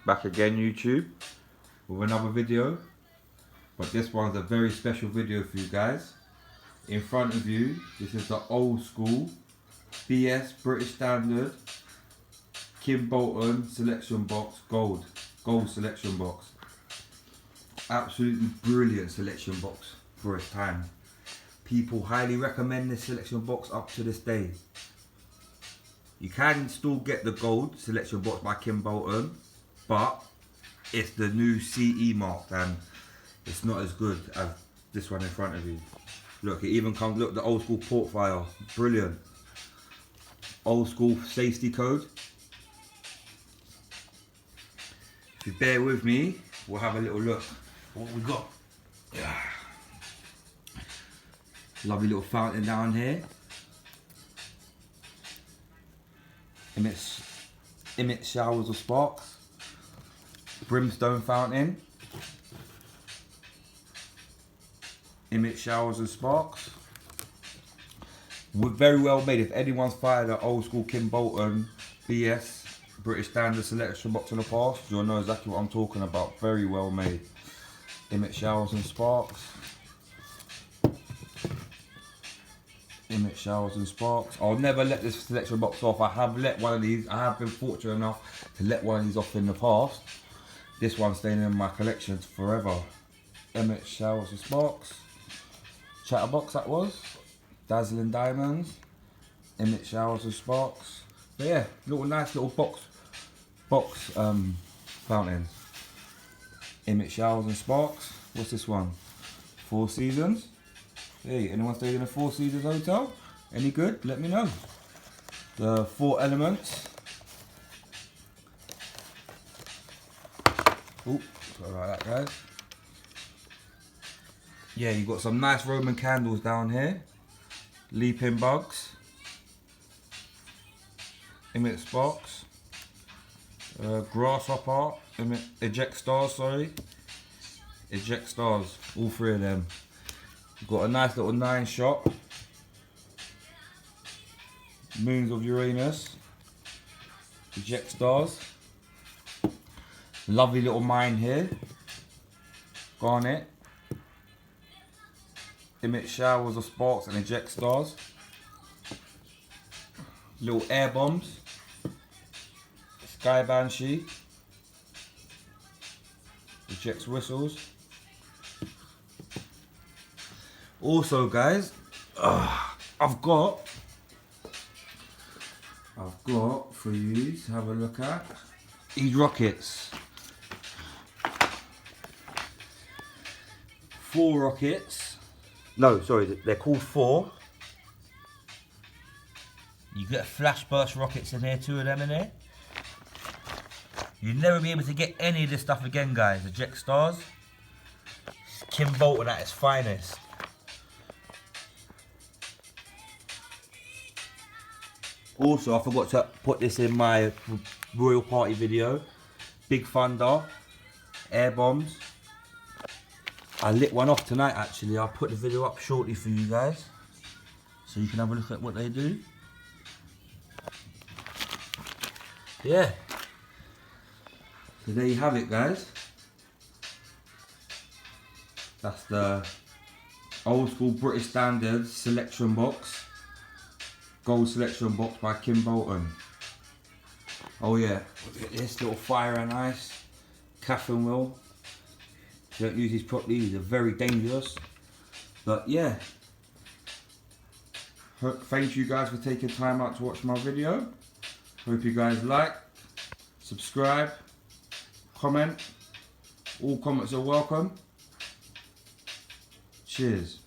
back again YouTube with another video, but this one's a very special video for you guys. In front of you, this is the old school BS British Standard Kimbolton selection box, gold selection box. Absolutely brilliant selection box for its time. People highly recommend this selection box up to this day. You can still get the gold selection box by Kimbolton, but it's the new CE mark and it's not as good as this one in front of you. Look, it even comes, look, the old school port file, brilliant. Old school safety code. If you bear with me, we'll have a little look at what we got. Yeah. Lovely little fountain down here. Emits showers of sparks. Brimstone fountain. Emits showers of sparks. Very well made. If anyone's fired an old school Kimbolton BS British Standard selection box in the past, you'll know exactly what I'm talking about. Very well made. Emit showers and sparks. Emit showers and sparks. I'll never let this selection box off. I have let one of these. I have been fortunate enough to let one of these off in the past. This one's staying in my collection forever. Emit showers and sparks. Chatterbox that was. Dazzling diamonds. Emit showers and sparks. But yeah, nice little box fountains. Emit showers and sparks. What's this one? Four Seasons. Hey, anyone stayed in a Four Seasons hotel? Any good? Let me know. The Four Elements. Ooh, sorry about that, guys. Yeah, you got some nice Roman candles down here. Leaping bugs. Emit sparks. Grasshopper. Eject stars, sorry. Eject stars. All three of them. You've got a nice little 9-shot. Moons of Uranus. Eject stars. Lovely little mine here. Garnet. Emit showers of sparks and eject stars. Little air bombs. Sky Banshee. Ejects whistles. Also, guys, I've got for you to have a look at these rockets. 4 rockets. No, sorry, they're called 4. You get flash burst rockets in here, 2 of them in here. You'll never be able to get any of this stuff again, guys. Eject stars. Kimbolton at its finest. Also, I forgot to put this in my Royal Party video. Big Thunder, air bombs. I lit one off tonight actually. I'll put the video up shortly for you guys, so you can have a look at what they do. Yeah. So there you have it, guys. That's the old school British Standard selection box. Gold selection box by Kimbolton. Oh yeah, look at this little fire and ice Catherine wheel. If you don't use these properly, these are very dangerous. But yeah, thank you guys for taking time out to watch my video. Hope you guys like, subscribe, comment. All comments are welcome. Cheers.